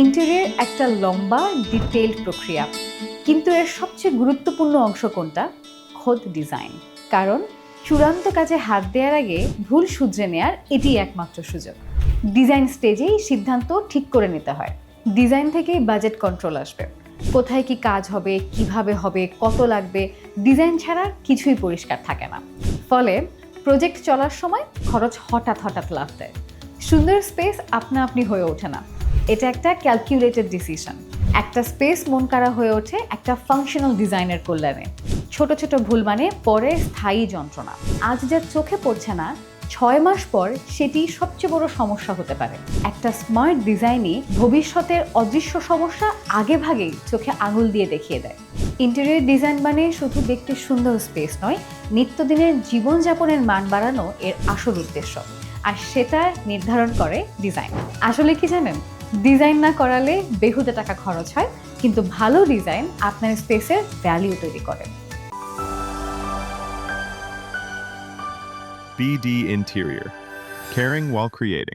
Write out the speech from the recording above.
Interior একটা লম্বা detailed প্রক্রিয়া, কিন্তু এর সবচেয়ে গুরুত্বপূর্ণ অংশ কোনটা? খোদ ডিজাইন। কারণ চূড়ান্ত কাজে হাত দেওয়ার আগে ভুল শুধরে নেয়ার এটিই একমাত্র সুযোগ। ডিজাইন স্টেজেই সিদ্ধান্ত ঠিক করে নিতে হয়। ডিজাইন থেকেই বাজেট কন্ট্রোল আসবে। কোথায় কি কাজ হবে, কিভাবে হবে, কত লাগবে, ডিজাইন ছাড়া কিছুই পরিষ্কার থাকে না। ফলে প্রজেক্ট চলার সময় খরচ হঠাৎ হঠাৎ লাভ দেয়। সুন্দর স্পেস আপনা আপনি হয়ে ওঠে না, এটা একটা ক্যালকুলেটেড ডিসিশন। একটা স্পেস মন করা হয়ে ওঠে একটা ফাংশনাল ডিজাইনের কল্যাণে। ছোট ছোট ভুল মানে পরে স্থায়ী যন্ত্রণা। আজ যা চোখে পড়ছে না, 6 মাস পর সেটি সবচেয়ে বড় সমস্যা হতে পারে। একটা স্মার্ট ডিজাইনই ভবিষ্যতের অদৃশ্য সমস্যা আগে ভাগেই চোখে আঙুল দিয়ে দেখিয়ে দেয়। ইন্টেরিয়র ডিজাইন মানে শুধু দেখতে সুন্দর স্পেস নয়, নিত্যদিনের জীবনযাপনের মান বাড়ানো এর আসল উদ্দেশ্য। আর সেটা নির্ধারণ করে ডিজাইন। আসলে কি জানেন, ডিজাইন না করালে বেহুদে টাকা খরচ হয়, কিন্তু ভালো ডিজাইন আপনার স্পেসের ভ্যালু তৈরি করে। BD Interior, caring while creating.